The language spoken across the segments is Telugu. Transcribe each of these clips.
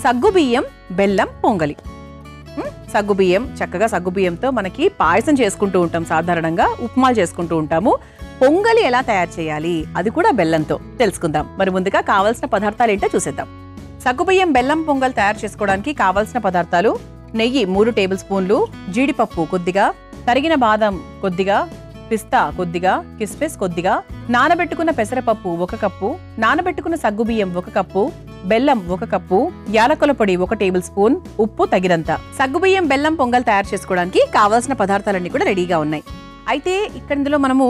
సగ్గుబియ్యం బెల్లం పొంగలి. సగ్గుబియ్యం, చక్కగా సగ్గుబియ్యంతో మనకి పాయసం చేసుకుంటూ ఉంటాం, సాధారణంగా ఉప్మాలు చేసుకుంటూ ఉంటాము. పొంగలి ఎలా తయారు చేయాలి, అది కూడా బెల్లంతో తెలుసుకుందాం. మరి ముందుగా కావాల్సిన పదార్థాలు ఏంటో చూసేద్దాం. సగ్గుబియ్యం బెల్లం పొంగల్ తయారు చేసుకోవడానికి కావాల్సిన పదార్థాలు: నెయ్యి 3 టేబుల్ స్పూన్లు, జీడిపప్పు కొద్దిగా, తరిగిన బాదం కొద్దిగా, పిస్తా కొద్దిగా, కిస్మిస్ కొద్దిగా, నానబెట్టుకున్న పెసరపప్పు 1 కప్పు, నానబెట్టుకున్న సగ్గుబియ్యం 1 కప్పు, బెల్లం 1 కప్పు, యాలకుల పొడి 1 టేబుల్ స్పూన్, ఉప్పు తగినంత. సగ్గుబియ్యం బెల్లం పొంగల్ తయారు చేసుకోవడానికి కావాల్సిన పదార్థాలన్నీ కూడా రెడీగా ఉన్నాయి. అయితే ఇక్కడ ఇందులో మనము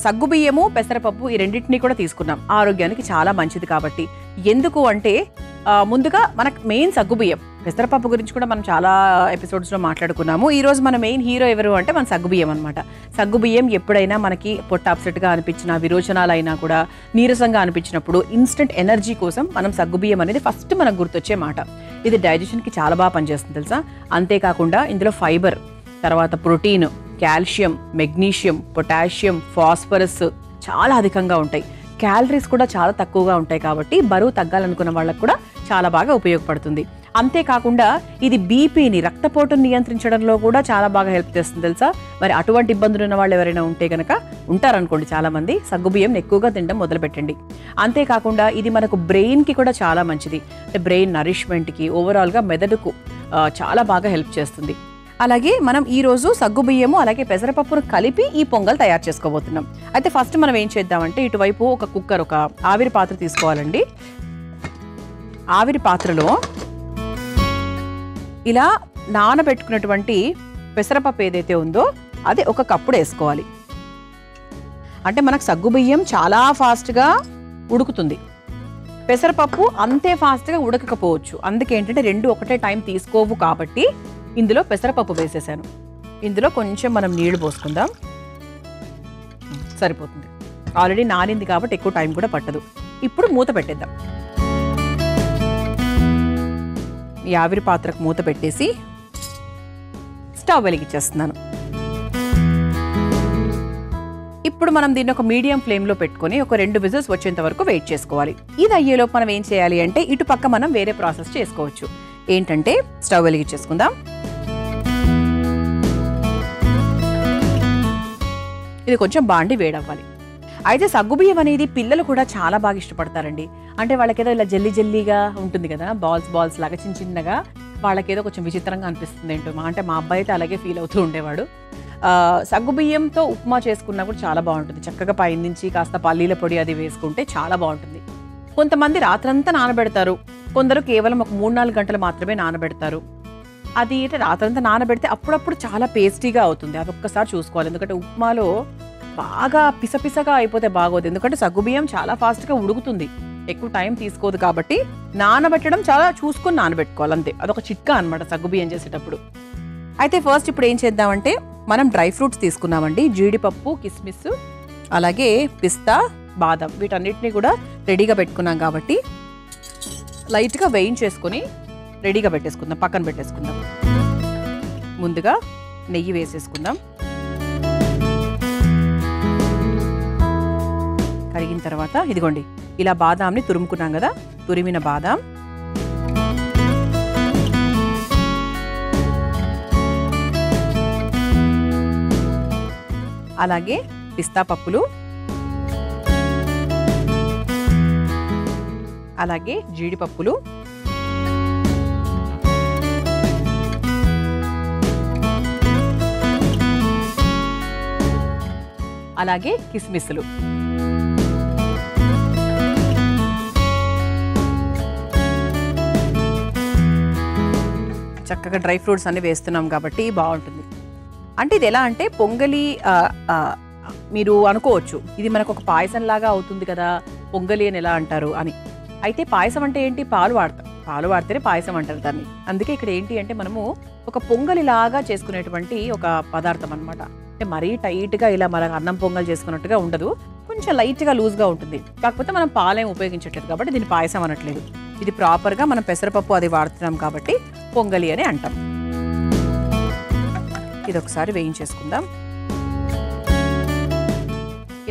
సగ్గుబియ్యము పెసరపప్పు ఈ రెండింటినీ కూడా తీసుకున్నాం, ఆరోగ్యానికి చాలా మంచిది కాబట్టి. ఎందుకు అంటే ముందుగా మనకు మెయిన్ సగ్గుబియ్యం. పెసరపప్పు గురించి కూడా మనం చాలా ఎపిసోడ్స్లో మాట్లాడుకున్నాము. ఈ రోజు మన మెయిన్ హీరో ఎవరు అంటే మన సగ్గుబియ్యం అనమాట. సగ్గుబియ్యం ఎప్పుడైనా మనకి పొట్ట అప్సెట్గా అనిపించినా, విరోచనాలైనా కూడా, నీరసంగా అనిపించినప్పుడు ఇన్స్టెంట్ ఎనర్జీ కోసం మనం సగ్గుబియ్యం అనేది ఫస్ట్ మనకు గుర్తొచ్చే మాట. ఇది డైజెషన్కి చాలా బాగా పనిచేస్తుంది తెలుసా. అంతేకాకుండా ఇందులో ఫైబర్, తర్వాత protein, calcium, magnesium, potassium, phosphorus చాలా అధికంగా ఉంటాయి. క్యాలరీస్ కూడా చాలా తక్కువగా ఉంటాయి కాబట్టి బరువు తగ్గాలనుకున్న వాళ్ళకు కూడా చాలా బాగా ఉపయోగపడుతుంది. అంతేకాకుండా ఇది బీపీని, రక్తపోటును నియంత్రించడంలో కూడా చాలా బాగా హెల్ప్ చేస్తుంది తెలుసా. మరి అటువంటి ఇబ్బందులు ఉన్న వాళ్ళు ఎవరైనా ఉంటే కనుక, ఉంటారనుకోండి చాలామంది, సగ్గుబియ్యం ఎక్కువగా తినడం మొదలుపెట్టండి. అంతేకాకుండా ఇది మనకు బ్రెయిన్కి కూడా చాలా మంచిది. అంటే బ్రెయిన్ నరిష్మెంట్కి, ఓవరాల్గా మెదడుకు చాలా బాగా హెల్ప్ చేస్తుంది. అలాగే మనం ఈరోజు సగ్గుబియ్యము అలాగే పెసరపప్పును కలిపి ఈ పొంగల్ తయారు చేసుకోబోతున్నాం. అయితే ఫస్ట్ మనం ఏం చేద్దామంటే, ఇటువైపు ఒక కుక్కర్, ఒక ఆవిరి పాత్ర తీసుకోవాలండి. ఆవిరి పాత్రలో ఇలా నానబెట్టుకున్నటువంటి పెసరపప్పు ఏదైతే ఉందో అది 1 కప్పుడు వేసుకోవాలి. అంటే మనకు సగ్గుబియ్యం చాలా ఫాస్ట్గా ఉడుకుతుంది, పెసరపప్పు అంతే ఫాస్ట్గా ఉడకకపోవచ్చు. అందుకేంటంటే రెండు ఒకటే టైం తీసుకోవు కాబట్టి ఇందులో పెసరపప్పు వేసేసాను. ఇందులో కొంచెం మనం నీళ్లు పోసుకుందాం, సరిపోతుంది. ఆల్రెడీ నానింది కాబట్టి ఎక్కువ టైం కూడా పట్టదు. ఇప్పుడు మూత పెట్టేద్దాం. ఈ ఆవిరి పాత్రకు మూత పెట్టేసి స్టవ్ వెలిగించేస్తున్నాను. ఇప్పుడు మనం దీన్ని ఒక మీడియం ఫ్లేమ్లో పెట్టుకొని ఒక 2 విజిల్స్ వచ్చేంత వరకు వెయిట్ చేసుకోవాలి. ఇది అయ్యేలోపు మనం ఏం చేయాలి అంటే, ఇటు పక్క మనం వేరే ప్రాసెస్ చేసుకోవచ్చు. ఏంటంటే, స్టవ్ వెలిగించేసుకుందాం. ఇది కొంచెం బాండి వేడవ్వాలి. అయితే సగ్గుబియ్యం అనేది పిల్లలు కూడా చాలా బాగా ఇష్టపడతారండి. అంటే వాళ్ళకేదో ఇలా జల్లీ జల్లీగా ఉంటుంది కదా, బాల్స్ లాగా చిన్న చిన్నగా, వాళ్ళకేదో కొంచెం విచిత్రంగా అనిపిస్తుంది ఏంటో. అంటే మా అబ్బాయి అయితే అలాగే ఫీల్ అవుతూ ఉండేవాడు. సగ్గుబియ్యంతో ఉప్మా చేసుకున్నా కూడా చాలా బాగుంటుంది. చక్కగా పైనుంచి కాస్త పల్లీల పొడి అది వేసుకుంటే చాలా బాగుంటుంది. కొంతమంది రాత్రంతా నానబెడతారు, కొందరు కేవలం ఒక 3-4 గంటలు మాత్రమే నానబెడతారు. అది అంటే రాత్రంతా నానబెడితే అప్పుడప్పుడు చాలా పేస్టీగా అవుతుంది. అది ఒక్కసారి చూసుకోవాలి. ఎందుకంటే ఉప్మాలో బాగా పిసపిసగా అయిపోతే బాగోదు. ఎందుకంటే సగ్గుబియ్యం చాలా ఫాస్ట్గా ఉడుకుతుంది, ఎక్కువ టైం తీసుకోదు కాబట్టి నానబెట్టడం చాలా చూసుకొని నానబెట్టుకోవాలి అంతే. అదొక చిట్కా అనమాట సగ్గుబియ్యం చేసేటప్పుడు. అయితే ఫస్ట్ ఇప్పుడు ఏం చేద్దామంటే, మనం డ్రై ఫ్రూట్స్ తీసుకున్నామండి. జీడిపప్పు, కిస్మిస్, అలాగే పిస్తా, బాదం, వీటన్నిటిని కూడా రెడీగా పెట్టుకున్నాం కాబట్టి లైట్గా వేయించేసుకొని రెడీగా పెట్టేసుకుందాం, పక్కన పెట్టేసుకుందాం. ముందుగా నెయ్యి వేసేసుకుందాం. కరిగిన తర్వాత ఇదిగోండి ఇలా బాదాంని తురుముకున్నాం కదా, తురిమిన బాదాం, అలాగే పిస్తా పప్పులు, అలాగే జీడిపప్పులు, అలాగే కిస్మిస్లు. చక్కగా డ్రై ఫ్రూట్స్ అన్ని వేస్తున్నాం కాబట్టి బాగుంటుంది. అంటే ఇది ఎలా అంటే పొంగలి, మీరు అనుకోవచ్చు ఇది మనకు ఒక పాయసం లాగా అవుతుంది కదా, పొంగలి అని ఎలా అంటారు అని. అయితే పాయసం అంటే ఏంటి, పాలు వాడతాం, పాలు వాడితేనే పాయసం అంటారు దాన్ని. అందుకే ఇక్కడ ఏంటి అంటే మనము ఒక పొంగలి లాగా చేసుకునేటువంటి ఒక పదార్థం అనమాట. అంటే మరీ టైట్గా ఇలా మన అన్నం పొంగల్ చేసుకున్నట్టుగా ఉండదు, కొంచెం లైట్గా లూజ్గా ఉంటుంది. కాకపోతే మనం పాలేం ఉపయోగించట్లేదు కాబట్టి దీన్ని పాయసం అనట్లేదు. ఇది ప్రాపర్గా మనం పెసరపప్పు అది వాడుతున్నాం కాబట్టి పొంగలి అని అంటాం. ఇది ఒకసారి వేయించేసుకుందాం.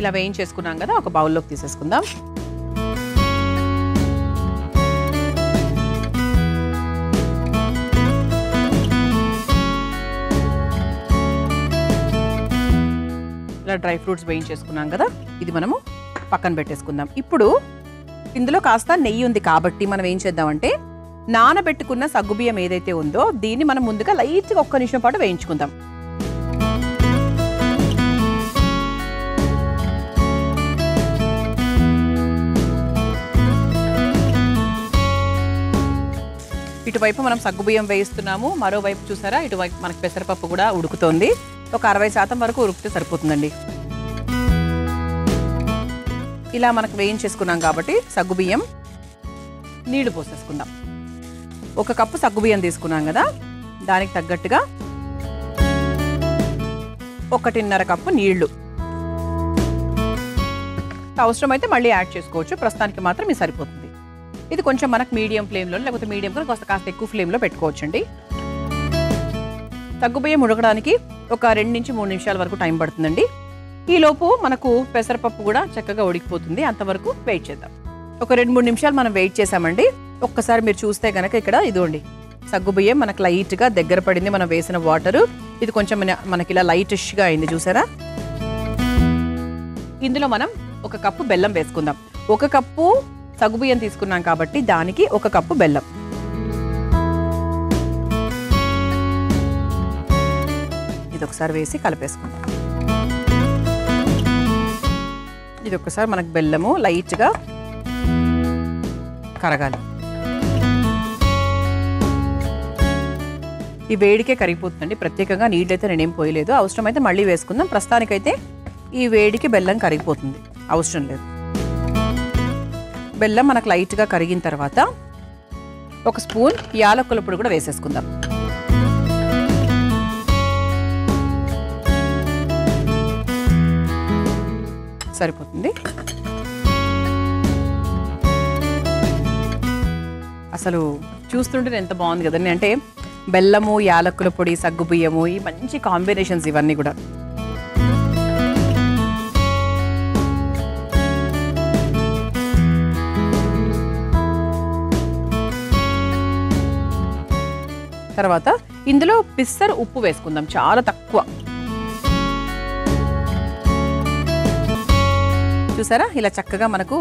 ఇలా వేయించేసుకున్నాం కదా, ఒక బౌల్లోకి తీసేసుకుందాం. డ్రై ఫ్రూట్స్ వేయించేసుకున్నాం కదా, ఇది మనము పక్కన పెట్టేసుకుందాం. ఇప్పుడు ఇందులో కాస్త నెయ్యి ఉంది కాబట్టి మనం ఏం చేద్దామంటే నానబెట్టుకున్న సగ్గుబియ్యం ఏదైతే ఉందో దీన్ని మనం ముందుగా లైట్గా 1 నిమిషం పాటు వేయించుకుందాం. ఇటువైపు మనం సగ్గుబియ్యం వేయిస్తున్నాము, మరోవైపు చూసారా ఇటువైపు మనకి పెసరపప్పు కూడా ఉడుకుతోంది. ఒక 60% వరకు ఉడికితే సరిపోతుందండి. ఇలా మనకు వేయించేసుకున్నాం కాబట్టి సగ్గుబియ్యం నీళ్లు పోసేసుకుందాం. 1 కప్పు సగ్గుబియ్యం తీసుకున్నాం కదా, దానికి తగ్గట్టుగా 1.5 కప్పు నీళ్లు. అవసరమైతే మళ్ళీ యాడ్ చేసుకోవచ్చు, ప్రస్తుతానికి మాత్రం ఇది సరిపోతుంది. ఇది కొంచెం మనకు మీడియం ఫ్లేమ్లో లేకపోతే మీడియం కాస్త ఎక్కువ ఫ్లేమ్లో పెట్టుకోవచ్చండి. సగ్గుబియ్యం ఉడకడానికి ఒక 2 నుంచి 3 నిమిషాల వరకు టైం పడుతుందండి. ఈలోపు మనకు పెసరపప్పు కూడా చక్కగా ఉడికిపోతుంది, అంతవరకు వెయిట్ చేద్దాం. ఒక 2-3 నిమిషాలు మనం వెయిట్ చేసామండి. ఒక్కసారి మీరు చూస్తే కనుక ఇక్కడ ఇదిగోండి సగ్గుబియ్యం మనకు లైట్గా దగ్గర పడింది. మనం వేసిన వాటరు ఇది కొంచెం మనకి ఇలా లైటిష్గా అయింది చూసారా. ఇందులో మనం 1 కప్పు బెల్లం వేసుకుందాం. 1 కప్పు సగ్గుబియ్యం తీసుకున్నాం కాబట్టి దానికి 1 కప్పు బెల్లం. ఇది ఒకసారి వేసి కలిపేసుకుందాం. ఇది ఒకసారి మనకు బెల్లము లైట్గా కరగాలి. ఈ వేడికే కరిగిపోతుందండి, ప్రత్యేకంగా నీళ్ళైతే నేనేం పోయలేదు. అవసరమైతే మళ్ళీ వేసుకుందాం, ప్రస్తుతానికైతే ఈ వేడికి బెల్లం కరిగిపోతుంది, అవసరం లేదు. బెల్లం మనకు లైట్గా కరిగిన తర్వాత 1 స్పూన్ యాలకుల పొడి కూడా వేసేసుకుందాం. సరిపోతుంది. అసలు చూస్తుంటే ఎంత బాగుంది కదండి. అంటే బెల్లము, యాలకుల పొడి, సగ్గుబియ్యము, ఈ మంచి కాంబినేషన్స్ ఇవన్నీ కూడా. తర్వాత ఇందులో పిస్సర్ ఉప్పు వేసుకుందాం, చాలా తక్కువ. చూసారా ఇలా చక్కగా మనకు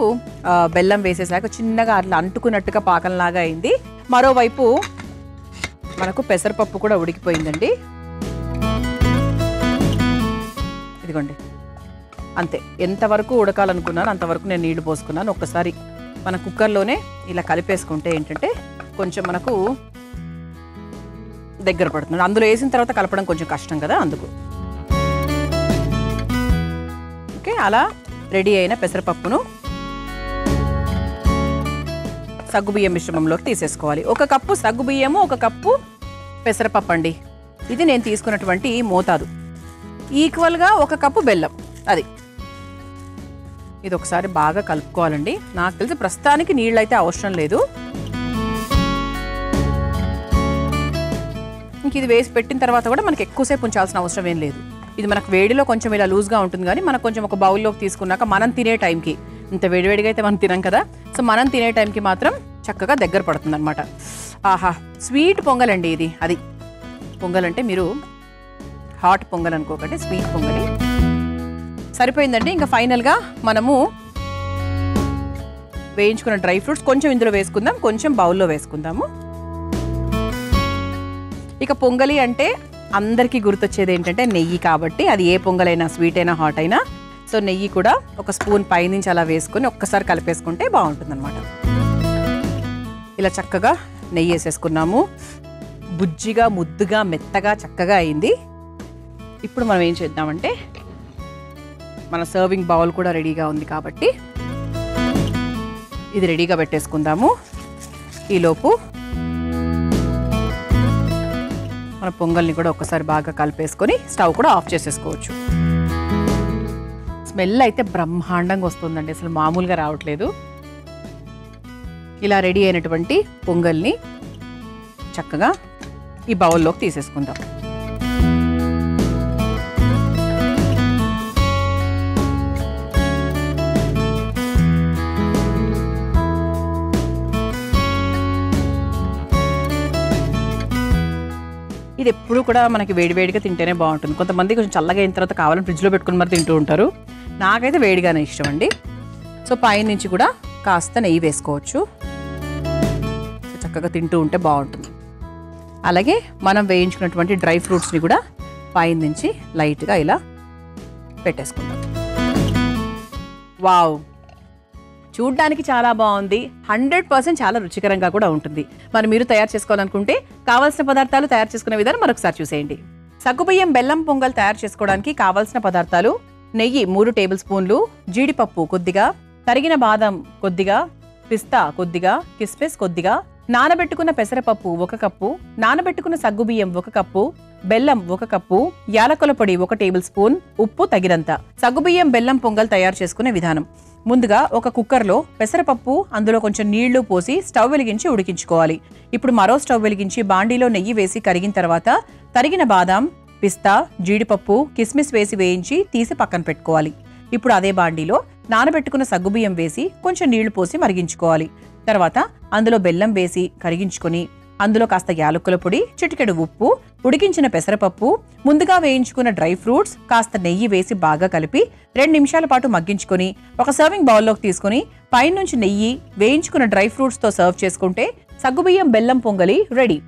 బెల్లం వేసేసాక చిన్నగా అట్లా అంటుకున్నట్టుగా పాకంలాగా అయింది. మరోవైపు మనకు పెసరపప్పు కూడా ఉడికిపోయిందండి. ఇదిగోండి అంతే, ఎంతవరకు ఉడకాలనుకున్నాను అంతవరకు నేను నీళ్లు పోసుకున్నాను. ఒక్కసారి మన కుక్కర్లోనే ఇలా కలిపేసుకుంటే ఏంటంటే కొంచెం మనకు దగ్గర పడుతుంది. అందులో వేసిన తర్వాత కలపడం కొంచెం కష్టం కదా, అందుకు. ఓకే, అలా రెడీ అయిన పెసరపప్పును సగ్గుబియ్యం మిశ్రమంలోకి తీసేసుకోవాలి. 1 కప్పు సగ్గుబియ్యము, 1 కప్పు పెసరపప్పు అండి. ఇది నేను తీసుకున్నటువంటి మోతాదు. ఈక్వల్గా 1 కప్పు బెల్లం. అది ఇది ఒకసారి బాగా కలుపుకోవాలండి. నాకు తెలిసి ప్రస్తుతానికి నీళ్ళు అయితే అవసరం లేదు. ఇంక ఇది వేసి పెట్టిన తర్వాత కూడా మనకి ఎక్కువసేపు ఉంచాల్సిన అవసరం ఏం లేదు. ఇది మనకు వేడిలో కొంచెం ఇలా లూజ్గా ఉంటుంది, కానీ మనకు కొంచెం ఒక బౌల్లోకి తీసుకున్నాక మనం తినే టైంకి, ఇంత వేడివేడిగా అయితే మనం తినాం కదా, సో మనం తినే టైంకి మాత్రం చక్కగా దగ్గర పడుతుంది అనమాట. ఆహా, స్వీట్ పొంగల్ అండి ఇది. అది పొంగల్ అంటే మీరు హాట్ పొంగల్ అనుకోకండి, స్వీట్ పొంగలి. సరిపోయిందండి. ఇంకా ఫైనల్గా మనము వేయించుకున్న డ్రై ఫ్రూట్స్ కొంచెం ఇందులో వేసుకుందాం, కొంచెం బౌల్లో వేసుకుందాము. ఇక పొంగలి అంటే అందరికీ గుర్తొచ్చేది ఏంటంటే నెయ్యి, కాబట్టి అది ఏ పొంగలైనా స్వీట్ అయినా హాట్ అయినా. సో నెయ్యి కూడా 1 స్పూన్ పైనుంచి అలా వేసుకొని ఒక్కసారి కలిపేసుకుంటే బాగుంటుందన్నమాట. ఇలా చక్కగా నెయ్యి వేసేసుకున్నాము. బుజ్జిగా, ముద్దుగా, మెత్తగా చక్కగా అయింది. ఇప్పుడు మనం ఏం చేద్దామంటే మన సర్వింగ్ బౌల్ కూడా రెడీగా ఉంది కాబట్టి ఇది రెడీగా పెట్టేసుకుందాము. ఈలోపు మన పొంగల్ని కూడా ఒకసారి బాగా కలిపేసుకొని స్టవ్ కూడా ఆఫ్ చేసేసుకోవచ్చు. స్మెల్ అయితే బ్రహ్మాండంగా వస్తుందండి, అసలు మామూలుగా రావట్లేదు. ఇలా రెడీ అయినటువంటి పొంగల్ని చక్కగా ఈ బౌల్లోకి తీసేసుకుందాం. ఇది ఎప్పుడు కూడా మనకి వేడివేడిగా తింటేనే బాగుంటుంది. కొంతమంది కొంచెం చల్లగా అయిన తర్వాత కావాలని ఫ్రిడ్జ్లో పెట్టుకుని మరి తింటూ ఉంటారు. నాకైతే వేడిగానే ఇష్టం అండి. సో పైనుంచి కూడా కాస్త నెయ్యి వేసుకోవచ్చు. చక్కగా తింటూ ఉంటే బాగుంటుంది. అలాగే మనం వేయించుకున్నటువంటి డ్రై ఫ్రూట్స్ని కూడా పైనుంచి లైట్గా ఇలా పెట్టేసుకుందాం. వావ్, చూడ్డానికి చాలా బాగుంది. 100% చాలా రుచికరంగా కూడా ఉంటుంది. మరి మీరు తయారు చేసుకోవాలనుకుంటే కావాల్సిన పదార్థాలు తయారు చేసుకునే విధానం మరొకసారి చూసేయండి. సగ్గుబియ్యం బెల్లం పొంగల్ తయారు చేసుకోవడానికి కావాల్సిన పదార్థాలు: నెయ్యి 3 టేబుల్ స్పూన్లు, జీడిపప్పు కొద్దిగా, తరిగిన బాదం కొద్దిగా, పిస్తా కొద్దిగా, కిస్మిస్ కొద్దిగా, నానబెట్టుకున్న పెసరపప్పు 1 కప్పు, నానబెట్టుకున్న సగ్గుబియ్యం 1 కప్పు, బెల్లం 1 కప్పు, యాలకుల పొడి 1 టేబుల్ స్పూన్, ఉప్పు తగినంత. సగ్గుబియ్యం బెల్లం పొంగల్ తయారు చేసుకునే విధానం: ముందుగా ఒక కుక్కర్లో పెసరపప్పు, అందులో కొంచెం నీళ్లు పోసి స్టవ్ వెలిగించి ఉడికించుకోవాలి. ఇప్పుడు మరో స్టవ్ వెలిగించి బాండీలో నెయ్యి వేసి కరిగిన తర్వాత తరిగిన బాదాం, పిస్తా, జీడిపప్పు, కిస్మిస్ వేసి వేయించి తీసి పక్కన పెట్టుకోవాలి. ఇప్పుడు అదే బాండీలో నానబెట్టుకున్న సగ్గుబియ్యం వేసి కొంచెం నీళ్లు పోసి మరిగించుకోవాలి. తర్వాత అందులో బెల్లం వేసి కరిగించుకొని అందులో కాస్త యాలకుల పొడి, చిటికెడు ఉప్పు, ఉడికించిన పెసరపప్పు, ముందుగా వేయించుకున్న డ్రై ఫ్రూట్స్, కాస్త నెయ్యి వేసి బాగా కలిపి 2 నిమిషాల పాటు మగ్గించుకొని ఒక సర్వింగ్ బౌల్లోకి తీసుకుని పైనుంచి నెయ్యి, వేయించుకున్న డ్రై ఫ్రూట్స్తో సర్వ్ చేసుకుంటే సగ్గుబియ్యం బెల్లం పొంగలి రెడీ.